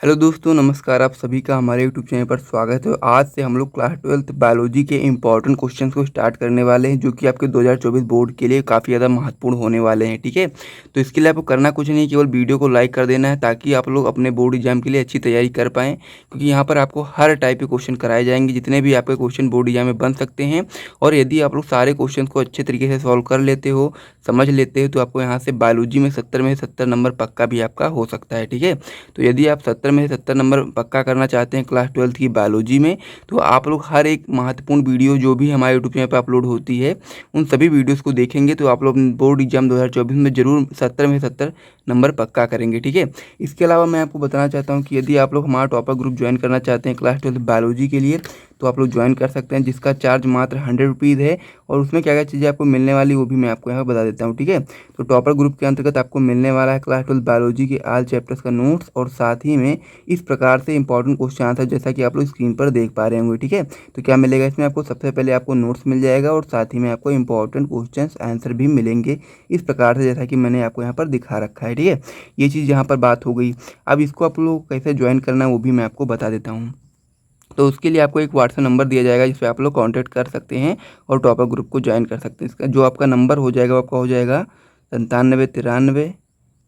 Hello दोस्तों, नमस्कार। आप सभी का हमारे यूट्यूब चैनल पर स्वागत है। आज से हम लोग क्लास 12th बायोलॉजी के इम्पोर्टेंट क्वेश्चंस को स्टार्ट करने वाले हैं, जो कि आपके 2024 बोर्ड के लिए काफ़ी ज़्यादा महत्वपूर्ण होने वाले हैं। ठीक है, तो इसके लिए आपको करना कुछ नहीं, केवल वीडियो को लाइक कर देना है, ताकि आप लोग अपने बोर्ड एग्जाम के लिए अच्छी तैयारी कर पाएँ। क्योंकि यहाँ पर आपको हर टाइप के क्वेश्चन कराए जाएंगे, जितने भी आपके क्वेश्चन बोर्ड एग्जाम में बन सकते हैं। और यदि आप लोग सारे क्वेश्चन को अच्छे तरीके से सॉल्व कर लेते हो, समझ लेते हो, तो आपको यहाँ से बायोलॉजी में 70 में से 70 नंबर पक्का भी आपका हो सकता है। ठीक है, तो यदि आप 70 में से 70 नंबर पक्का करना चाहते हैं क्लास 12th की बायोलॉजी में, तो आप लोग हर एक महत्वपूर्ण वीडियो जो भी हमारे यूट्यूब चैनल पर अपलोड होती है, उन सभी वीडियोस को देखेंगे, तो आप लोग बोर्ड एग्जाम 2024 में ज़रूर 70 में से 70 नंबर पक्का करेंगे। ठीक है, इसके अलावा मैं आपको बताना चाहता हूँ कि यदि आप लोग हमारा टॉपर ग्रुप ज्वाइन करना चाहते हैं क्लास 12th बायोलॉजी के लिए, तो आप लोग ज्वाइन कर सकते हैं, जिसका चार्ज मात्र 100 रुपीज़ है। और उसमें क्या क्या चीज़ें आपको मिलने वाली वो भी मैं आपको यहाँ पर बता देता हूँ। ठीक है, तो टॉपर ग्रुप के अंतर्गत आपको मिलने वाला है क्लास 12th बायोलॉजी के ऑल चैप्टर्स का नोट्स, और साथ ही में इस प्रकार से इंपॉर्टेंट क्वेश्चन आंसर, जैसा कि आप लोग स्क्रीन पर देख पा रहे होंगे। ठीक है, तो क्या मिलेगा इसमें आपको? सबसे पहले आपको नोट्स मिल जाएगा, और साथ ही में आपको इंपॉर्टेंट क्वेश्चंस आंसर भी मिलेंगे, इस प्रकार से जैसा कि मैंने आपको यहाँ पर दिखा रखा है। ठीक है, ये चीज़ यहाँ पर बात हो गई। अब इसको आप लोग कैसे ज्वाइन करना है वो भी मैं आपको बता देता हूँ। तो उसके लिए आपको एक व्हाट्सएप नंबर दिया जाएगा, जिस पे आप लोग कांटेक्ट कर सकते हैं और टॉपर ग्रुप को ज्वाइन कर सकते हैं। इसका जो आपका नंबर हो जाएगा, वो आपका हो जाएगा 9793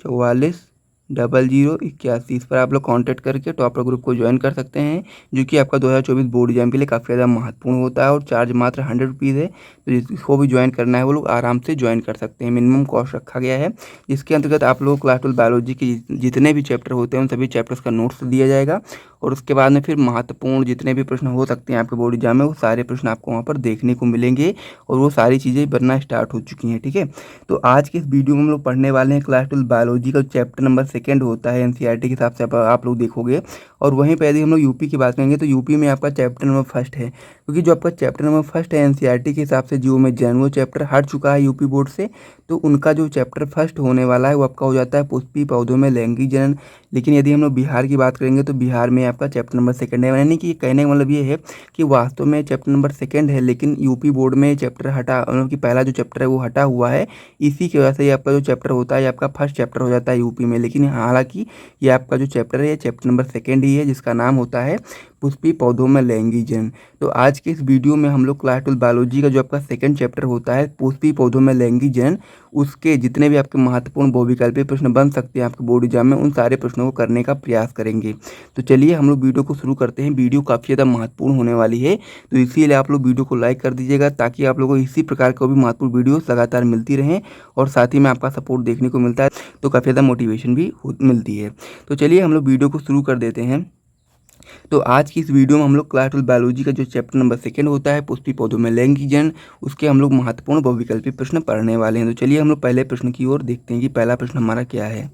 440081। इस पर आप लोग कांटेक्ट करके टॉपर ग्रुप को ज्वाइन कर सकते हैं, जो कि आपका 2024 बोर्ड एग्जाम के लिए काफ़ी ज़्यादा महत्वपूर्ण होता है, और चार्ज मात्र 100 रुपीज़ है। तो जिसको भी ज्वाइन करना है वो लोग आराम से ज्वाइन कर सकते हैं। मिनिमम कॉस्ट रखा गया है, जिसके अंतर्गत आप लोग क्लास 12 बायोलॉजी के जितने भी चैप्टर होते हैं, उन सभी चैप्टर्स का नोट्स दिया जाएगा। और उसके बाद में फिर महत्वपूर्ण जितने भी प्रश्न हो सकते हैं आपके बोर्ड एग्जाम में, वो सारे प्रश्न आपको वहाँ पर देखने को मिलेंगे, और वो सारी चीज़ें बनना स्टार्ट हो चुकी हैं। ठीक है, तो आज के इस वीडियो में हम लोग पढ़ने वाले हैं क्लास 12 बायोलॉजी का चैप्टर नंबर 2 होता है एनसीईआरटी के हिसाब से, आप लोग देखोगे। और वहीं पर यदि हम लोग यूपी की बात करेंगे, तो यूपी में आपका चैप्टर नंबर 1 है, क्योंकि जो आपका चैप्टर नंबर 1 है एनसीईआरटी के हिसाब से, जो में जैन वो चैप्टर हट चुका है यूपी बोर्ड से, तो उनका जो चैप्टर 1 होने वाला है वो आपका हो जाता है पुष्पीय पौधों में लैंगिक जनन। लेकिन यदि हम लोग बिहार की बात करेंगे, तो बिहार में आपका चैप्टर नंबर 2 है। यानी कि कहने का मतलब ये है कि वास्तव में चैप्टर नंबर 2 है, लेकिन यूपी बोर्ड में चैप्टर हटा, मतलब कि पहला जो चैप्टर है वो हटा हुआ है। इसी की वजह से ये आपका जो चैप्टर होता है, ये आपका फर्स्ट चैप्टर हो जाता है यूपी में। लेकिन हालांकि ये आपका जो चैप्टर है, ये चैप्टर नंबर 2 ही है, जिसका नाम होता है पुष्पीय पौधों में लैंगिक जनन। तो आज के इस वीडियो में हम लोग क्लास 12 बायोलॉजी का जो आपका 2 चैप्टर होता है पुष्पीय पौधों में लैंगिक जनन, उसके जितने भी आपके महत्वपूर्ण बहुविकल्पीय प्रश्न बन सकते हैं आपके बोर्ड एग्जाम में, उन सारे प्रश्नों को करने का प्रयास करेंगे। तो चलिए हम लोग वीडियो को शुरू करते हैं। वीडियो काफ़ी ज़्यादा महत्वपूर्ण होने वाली है, तो इसीलिए आप लोग वीडियो को लाइक कर दीजिएगा, ताकि आप लोगों को इसी प्रकार की भी महत्वपूर्ण वीडियोस लगातार मिलती रहें, और साथ ही में आपका सपोर्ट देखने को मिलता है, तो काफ़ी ज़्यादा मोटिवेशन भी मिलती है। तो चलिए हम लोग वीडियो को शुरू कर देते हैं। तो आज की इस वीडियो में हम लोग क्लास 12 बायोलॉजी का जो चैप्टर नंबर 2 होता है पुष्पीय पौधों में लैंगिक जनन, उसके हम लोग महत्वपूर्ण बहुविकल्पीय प्रश्न पढ़ने वाले हैं। तो चलिए हम लोग पहले प्रश्न की ओर देखते हैं कि पहला प्रश्न हमारा क्या है।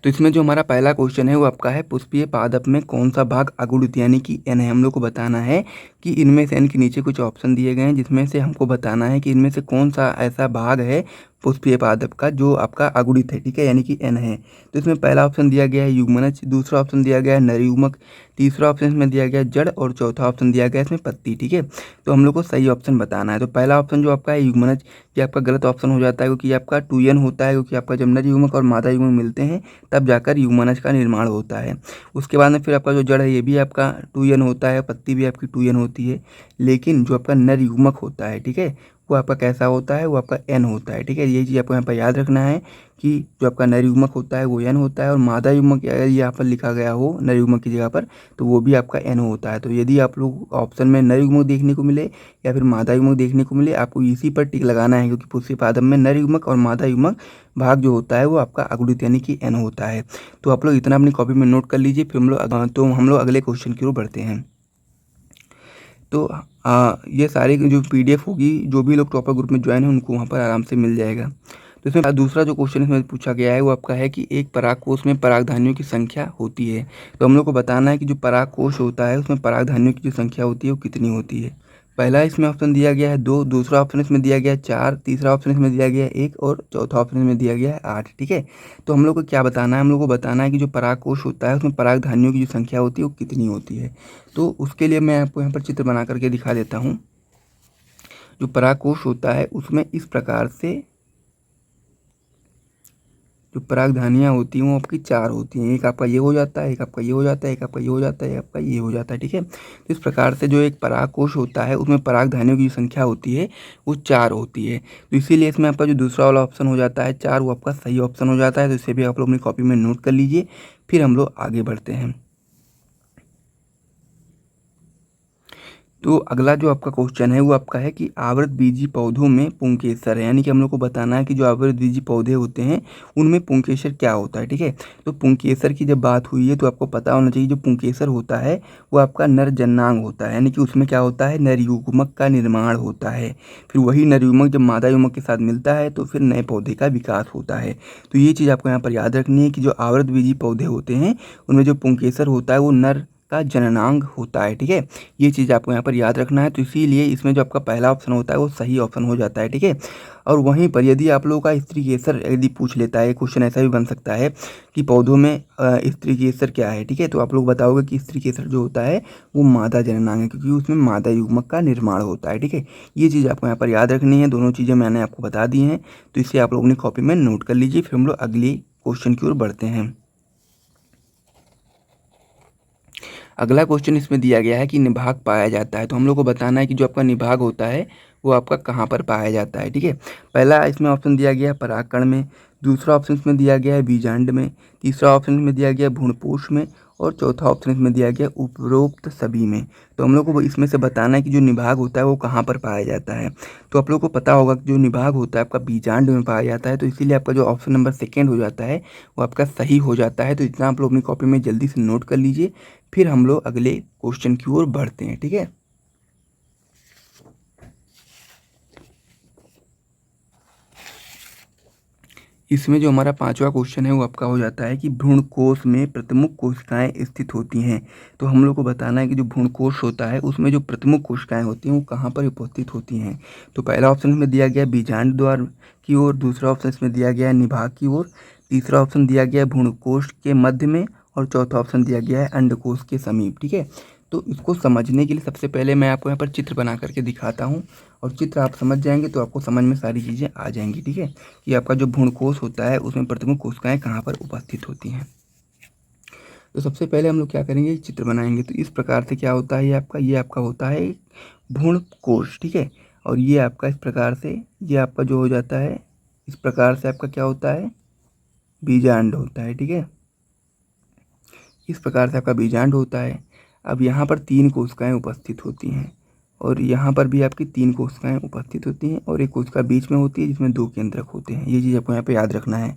तो इसमें जो हमारा पहला क्वेश्चन है वो आपका है, पुष्पीय पादप में कौन सा भाग अगुणित यानी कि एन है। हम लोग को बताना है कि इनमें से, एन के नीचे कुछ ऑप्शन दिए गए हैं, जिसमें से हमको बताना है कि इनमें से कौन सा ऐसा भाग है पुष्पीय पादप का जो आपका अगुणित है। ठीक है, यानी कि एन है। तो इसमें पहला ऑप्शन दिया गया है युग्मनज, दूसरा ऑप्शन दिया गया है नरयुग्मक, तीसरा ऑप्शन इसमें दिया गया है जड़, और चौथा ऑप्शन दिया गया है इसमें पत्ती। ठीक है, तो हम लोग को सही ऑप्शन बताना है। तो पहला ऑप्शन जो आपका है युग्मनज, ये आपका गलत ऑप्शन हो जाता है, क्योंकि आपका 2n होता है, क्योंकि आपका जब नर युग्मक और मादा युग्मक मिलते हैं तब जाकर युग्मनज का निर्माण होता है। उसके बाद में फिर आपका जो जड़ है, ये भी आपका 2n होता है, पत्ती भी आपकी 2n होती है, लेकिन जो आपका नर युग्मक होता है, ठीक है, वो आपका कैसा होता है, वो आपका n होता है। ठीक है, ये चीज़ आपको यहाँ पर याद रखना है कि जो आपका नर युग्मक होता है वो n होता है, और मादा युग्मक अगर यहाँ पर लिखा गया हो नर युग्मक की जगह पर, तो वो भी आपका n होता है। तो यदि आप लोग ऑप्शन में नर युग्मक देखने को मिले या फिर मादा युग्मक देखने को मिले, आपको इसी पर टिक लगाना है, क्योंकि पुष्पीय पादप में नर युग्मक और मादा युग्मक भाग जो होता है वो आपका अगुणित यानी कि n होता है। तो आप लोग इतना अपनी कॉपी में नोट कर लीजिए, फिर हम लोग अगले क्वेश्चन की ओर बढ़ते हैं। तो ये सारी जो पीडीएफ होगी, जो भी लोग टॉपर ग्रुप में ज्वाइन है उनको वहाँ पर आराम से मिल जाएगा। तो इसमें दूसरा जो क्वेश्चन इसमें पूछा गया है वो आपका है कि एक परागकोश में परागधानियों की संख्या होती है। तो हम लोग को बताना है कि जो परागकोश होता है उसमें परागधानियों की जो संख्या होती है वो कितनी होती है। पहला इसमें ऑप्शन दिया गया है 2, दूसरा ऑप्शन इसमें दिया गया है 4, तीसरा ऑप्शन इसमें दिया गया है 1, और चौथा ऑप्शन इसमें दिया गया है 8। ठीक है, तो हम लोग को क्या बताना है, हम लोग को बताना है कि जो परागकोश होता है उसमें परागधानियों की जो संख्या होती है वो कितनी होती है। तो उसके लिए मैं आपको यहाँ पर चित्र बना करके दिखा देता हूँ। जो परागकोश होता है उसमें इस प्रकार से जो परागधानियाँ होती हैं वो आपकी 4 होती हैं। एक आपका ये हो जाता है, एक आपका ये हो जाता है, एक आपका ये हो जाता है, एक आपका ये हो जाता है, ठीक है। तो इस प्रकार से जो एक परागकोश होता है उसमें परागधानियों की जो संख्या होती है वो 4 होती है। तो इसीलिए इसमें आपका जो दूसरा वाला ऑप्शन हो जाता है 4, वो आपका सही ऑप्शन हो जाता है। तो इसे भी आप लोग अपनी कॉपी में नोट कर लीजिए। फिर हम लोग आगे बढ़ते हैं। तो अगला जो आपका क्वेश्चन है वो आपका है कि आवृतबीजी पौधों में पुंकेसर है, यानी कि हम लोग को बताना है कि जो आवृतबीजी पौधे होते हैं उनमें पुंकेसर क्या होता है, ठीक है। तो पुंकेसर की जब बात हुई है तो आपको पता होना चाहिए जो पुंकेसर होता है वो आपका नर जननांग होता है, यानी कि उसमें क्या होता है, नर युग्मक का निर्माण होता है। फिर वही नर युग्मक जब मादा युग्मक के साथ मिलता है तो फिर नए पौधे का विकास होता है। तो ये चीज़ आपको यहाँ पर याद रखनी है कि जो आवृतबीजी पौधे होते हैं उनमें जो पुंकेसर होता है वो नर का जननांग होता है, ठीक है। ये चीज़ आपको यहाँ पर याद रखना है। तो इसीलिए इसमें जो आपका पहला ऑप्शन होता है वो सही ऑप्शन हो जाता है, ठीक है। और वहीं पर यदि आप लोगों का स्त्री केसर यदि पूछ लेता है, क्वेश्चन ऐसा भी बन सकता है कि पौधों में स्त्री केसर क्या है, ठीक है। तो आप लोग बताओगे कि स्त्री केसर जो होता है वो मादा जननांग है, क्योंकि उसमें मादा युग्मक का निर्माण होता है, ठीक है। ये चीज़ आपको यहाँ पर याद रखनी है। दोनों चीज़ें मैंने आपको बता दी हैं, तो इसे आप लोग अपनी कॉपी में नोट कर लीजिए। फिर हम लोग अगली क्वेश्चन की ओर बढ़ते हैं। अगला क्वेश्चन इसमें दिया गया है कि निभाग पाया जाता है। तो हम लोग को बताना है कि जो आपका निभाग होता है वो आपका कहाँ पर पाया जाता है, ठीक है। पहला इसमें ऑप्शन दिया गया है परागकण में, दूसरा ऑप्शन इसमें दिया गया है बीजांड में, तीसरा ऑप्शन इसमें दिया गया है भ्रूणपोष में, और चौथा ऑप्शन इसमें दिया गया उपरोक्त सभी में। तो हम लोग को इसमें से बताना है कि जो निभाग होता है वो कहाँ पर पाया जाता है। तो आप लोग को पता होगा कि जो निभाग होता है आपका बीजांड में पाया जाता है। तो इसीलिए आपका जो ऑप्शन नंबर सेकेंड हो जाता है वो आपका सही हो जाता है। तो इतना आप लोग अपनी कॉपी में जल्दी से नोट कर लीजिए। फिर हम लोग अगले क्वेश्चन की ओर बढ़ते हैं, ठीक है। इसमें जो हमारा पांचवा क्वेश्चन है वो आपका हो जाता है कि भ्रूणकोश में प्रमुख कोशिकाएं स्थित होती हैं। तो हम लोग को बताना है कि जो भ्रूणकोश होता है उसमें जो प्रमुख कोशिकाएं होती हैं वो कहाँ पर उपस्थित होती हैं। तो पहला ऑप्शन में दिया गया बीजांड द्वार की ओर, दूसरा ऑप्शन इसमें दिया गया है निभाग की ओर, तीसरा ऑप्शन दिया गया है भ्रूणकोश के मध्य में, और चौथा ऑप्शन दिया गया है अंडकोश के समीप, ठीक है। तो इसको समझने के लिए सबसे पहले मैं आपको यहाँ पर चित्र बना करके दिखाता हूँ, और चित्र आप समझ जाएंगे तो आपको समझ में सारी चीज़ें आ जाएंगी, ठीक है। कि आपका जो भ्रूणकोश होता है उसमें प्रमुख कोशिकाएं कहाँ पर उपस्थित होती हैं। तो सबसे पहले हम लोग क्या करेंगे, चित्र बनाएंगे। तो इस प्रकार से क्या होता है, ये आपका होता है भ्रूणकोश, ठीक है। और ये आपका इस प्रकार से, ये आपका जो हो जाता है इस प्रकार से आपका क्या होता है, बीजांड होता है, ठीक है। इस प्रकार से आपका बीजांड होता है। अब यहाँ पर 3 कोशिकाएं उपस्थित होती हैं, और यहाँ पर भी आपकी 3 कोशिकाएं उपस्थित होती हैं, और एक कोशिका बीच में होती है जिसमें 2 केंद्रक होते हैं। ये चीज़ आपको यहाँ पे याद रखना है।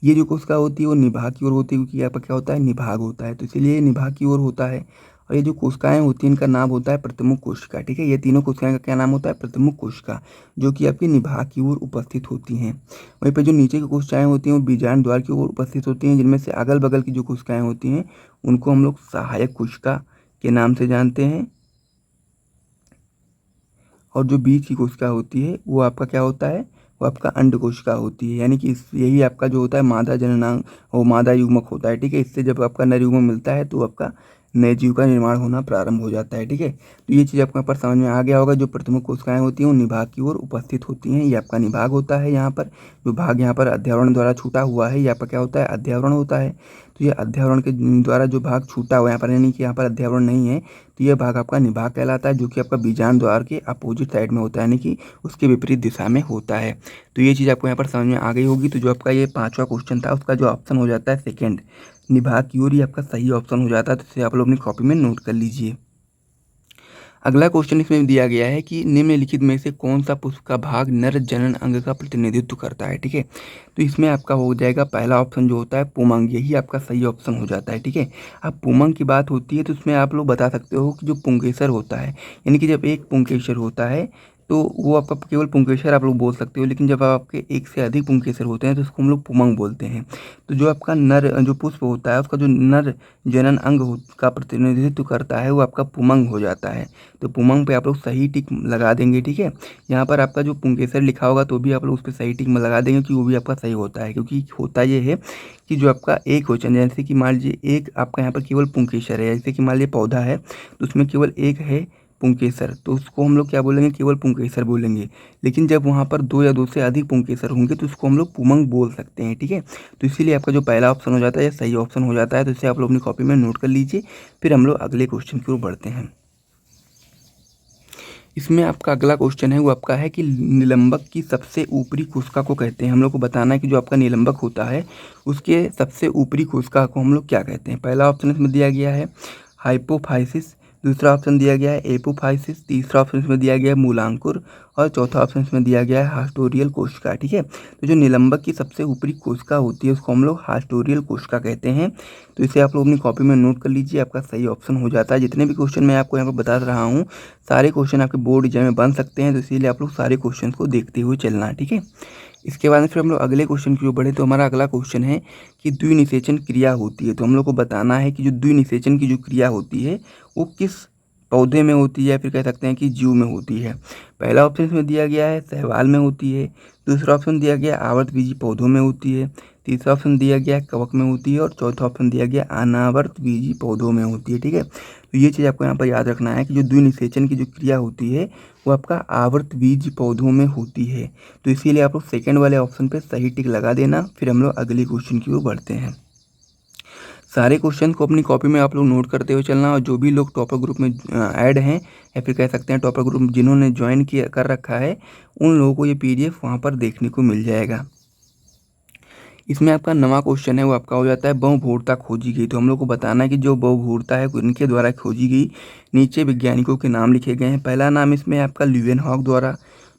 ये जो कोशिका होती है वो निभाग की ओर होती है, क्योंकि यहाँ पर क्या होता है, निभाग होता है, तो इसीलिए निभाग की ओर होता है। और ये जो कोशिकाएं होती हैं इनका नाम होता है प्रमुख कोशिका, ठीक है। ये तीनों कोशिकाएं का क्या नाम होता है, प्रमुख कोशिका, जो कि आपकी निभाग की ओर उपस्थित होती हैं। वहीं पर जो नीचे की कोशिकाएं होती हैं वो बीजांड द्वार की ओर उपस्थित होती हैं, जिनमें से अगल बगल की जो कोशिकाएं होती हैं उनको हम लोग सहायक कोशिका के नाम से जानते हैं। और जो बीच की कोशिका होती है वो आपका क्या होता है, वो आपका अंड कोशिका होती है, यानी कि यही आपका जो होता है मादा जननांग और मादा युग्मक होता है, ठीक है। इससे जब आपका नर युग्मक मिलता है तो आपका नए जीव का निर्माण होना प्रारंभ हो जाता है, ठीक है। तो ये चीज़ आपको यहाँ पर समझ में आ गया होगा। जो प्रमुख कोशिकाएं होती हैं वो निभाग की ओर उपस्थित होती हैं। ये आपका निभाग होता है। यहाँ पर जो भाग यहाँ पर अध्यावरण द्वारा छूटा हुआ है ये आपका क्या होता है, अध्यावरण होता है। तो ये अध्यावरण के द्वारा जो भाग छूटा हुआ है यहाँ पर, यानी कि यहाँ पर अध्यावरण नहीं है, तो यह भाग आपका निभाग कहलाता है, जो कि आपका बीजांड द्वार के अपोजिट साइड में होता है, यानी कि उसके विपरीत दिशा में होता है। तो ये चीज़ आपको यहाँ पर समझ में आ गई होगी। तो जो आपका ये पांचवा क्वेश्चन था उसका जो ऑप्शन हो जाता है सेकेंड, निभाग की ओर, ये आपका सही ऑप्शन हो जाता है। तो इसे आप लोग अपनी कॉपी में नोट कर लीजिए। अगला क्वेश्चन इसमें दिया गया है कि निम्नलिखित में से कौन सा पुष्प का भाग नर जनन अंग का प्रतिनिधित्व करता है, ठीक है। तो इसमें आपका हो जाएगा पहला ऑप्शन जो होता है पुमंग, यही आपका सही ऑप्शन हो जाता है, ठीक है। अब पुमंग की बात होती है तो उसमें आप लोग बता सकते हो कि जो पुंकेसर होता है, यानी कि जब एक पुंकेसर होता है तो वो आपका केवल पुंकेसर आप लोग बोल सकते हो, लेकिन जब आपके एक से अधिक पुंकेसर होते हैं तो उसको हम लोग पुमंग बोलते हैं। तो जो आपका नर जो पुष्प होता है उसका जो नर जनन अंग का प्रतिनिधित्व करता है वो आपका पुमंग हो जाता है। तो पुमंग पे आप लोग सही टिक लगा देंगे, ठीक है। यहाँ पर आपका जो पुंकेसर लिखा होगा तो भी आप लोग उस पर सही टिक में लगा देंगे कि वो भी आपका सही होता है, क्योंकि होता ये है कि जो आपका एक क्वेश्चन, जैसे कि मान लीजिए एक आपका यहाँ पर केवल पुंकेसर है, जैसे कि मान लीजिए पौधा है तो उसमें केवल एक है पुंकेसर, तो उसको हम लोग क्या बोलेंगे, केवल पुंकेसर बोलेंगे। लेकिन जब वहाँ पर 2 या 2 से अधिक पुंकेसर होंगे तो उसको हम लोग पुमंग बोल सकते हैं, ठीक है। तो इसीलिए आपका जो पहला ऑप्शन हो जाता है, ये सही ऑप्शन हो जाता है। तो इसे आप लोग अपनी कॉपी में नोट कर लीजिए। फिर हम लोग अगले क्वेश्चन की ओर बढ़ते हैं। इसमें आपका अगला क्वेश्चन है वो आपका है कि निलंबक की सबसे ऊपरी कोशिका को कहते हैं। हम लोग को बताना है कि जो आपका निलंबक होता है उसके सबसे ऊपरी कोशिका को हम लोग क्या कहते हैं। पहला ऑप्शन इसमें दिया गया है हाइपोफाइसिस, दूसरा ऑप्शन दिया गया है एपोफाइसिस, तीसरा ऑप्शन इसमें दिया गया है मूलांकुर और चौथा ऑप्शन इसमें दिया गया है हास्टोरियल कोशिका, ठीक है। तो जो निलंबक की सबसे ऊपरी कोशिका होती है उसको हम लोग हास्टोरियल कोशिका कहते हैं। तो इसे आप लोग अपनी कॉपी में नोट कर लीजिए, आपका सही ऑप्शन हो जाता है। जितने भी क्वेश्चन मैं आपको यहाँ पर बता रहा हूँ सारे क्वेश्चन आपके बोर्ड एग्जाम में बन सकते हैं, तो इसीलिए आप लोग सारे क्वेश्चन को देखते हुए चलना, ठीक है। इसके बाद में फिर हम लोग अगले क्वेश्चन की ओर बढ़े। तो हमारा अगला क्वेश्चन है कि द्विनिषेचन क्रिया होती है। तो हम लोग को बताना है कि जो द्विनिषेचन की जो क्रिया होती है वो किस पौधे में होती है, या फिर कह सकते हैं कि जीव में होती है। पहला ऑप्शन इसमें दिया गया है शैवाल में होती है, दूसरा ऑप्शन दिया गया आवर्तबीजी पौधों में होती है, तीसरा ऑप्शन दिया गया कवक में होती है और चौथा ऑप्शन दिया गया अनावर्तबीजी पौधों में होती है, ठीक है। तो ये चीज़ आपको यहाँ पर याद रखना है कि जो द्विनिषेचन की जो क्रिया होती है वो आपका आवर्तबीजी पौधों में होती है। तो इसीलिए आप लोग सेकंड वाले ऑप्शन पे सही टिक लगा देना। फिर हम लोग अगले क्वेश्चन की ओर बढ़ते हैं। सारे क्वेश्चन को अपनी कॉपी में आप लोग नोट करते हुए चलना, और जो भी लोग टॉपर ग्रुप में ऐड हैं या फिर कह सकते हैं टॉपर ग्रुप जिन्होंने ज्वाइन किया कर रखा है उन लोगों को ये पीडीएफ वहाँ पर देखने को मिल जाएगा। इसमें आपका नवा क्वेश्चन है वो आपका हो जाता है बहुभूरता खोजी गई। तो हम लोग को बताना है कि जो बहुभूरता है इनके द्वारा खोजी गई। नीचे वैज्ञानिकों के नाम लिखे गए हैं। पहला नाम इसमें आपका ल्यूवेनहॉक द्वारा,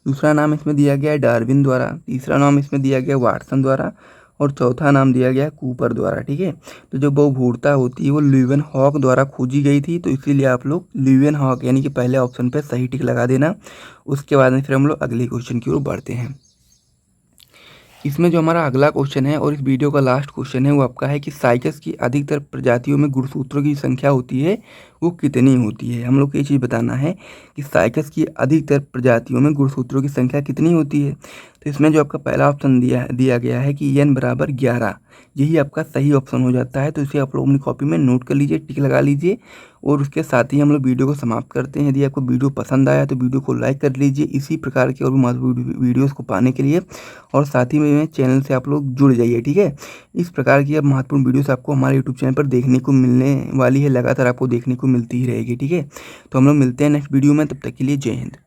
दूसरा नाम इसमें दिया गया है डार्विन द्वारा, तीसरा नाम इसमें दिया गया वाटसन द्वारा और चौथा नाम दिया गया कूपर द्वारा, ठीक है। तो जो बहुभूरता होती है वो ल्यूवेनहॉक द्वारा खोजी गई थी। तो इसीलिए आप लोग ल्यूवेनहॉक यानी कि पहले ऑप्शन पर सही टिक लगा देना। उसके बाद में फिर हम लोग अगले क्वेश्चन की ओर बढ़ते हैं। इसमें जो हमारा अगला क्वेश्चन है और इस वीडियो का लास्ट क्वेश्चन है वो आपका है कि साइकस की अधिकतर प्रजातियों में गुणसूत्रों की संख्या होती है वो कितनी होती है। हम लोग को ये चीज़ बताना है कि साइकस की अधिकतर प्रजातियों में गुणसूत्रों की संख्या कितनी होती है। तो इसमें जो आपका पहला ऑप्शन दिया गया है कि n बराबर 11, यही आपका सही ऑप्शन हो जाता है। तो इसे आप लोग अपनी कॉपी में नोट कर लीजिए, टिक लगा लीजिए। और उसके साथ ही हम लोग वीडियो को समाप्त करते हैं। यदि आपको वीडियो पसंद आया तो वीडियो को लाइक कर लीजिए इसी प्रकार के और भी महत्वपूर्ण वीडियोस को पाने के लिए, और साथ ही में चैनल से आप लोग जुड़ जाइए, ठीक है। इस प्रकार की अब महत्वपूर्ण वीडियोस आपको हमारे यूट्यूब चैनल पर देखने को मिलने वाली है, लगातार आपको देखने को मिलती ही रहेगी, ठीक है। तो हम लोग मिलते हैं नेक्स्ट वीडियो में, तब तक के लिए जय हिंद।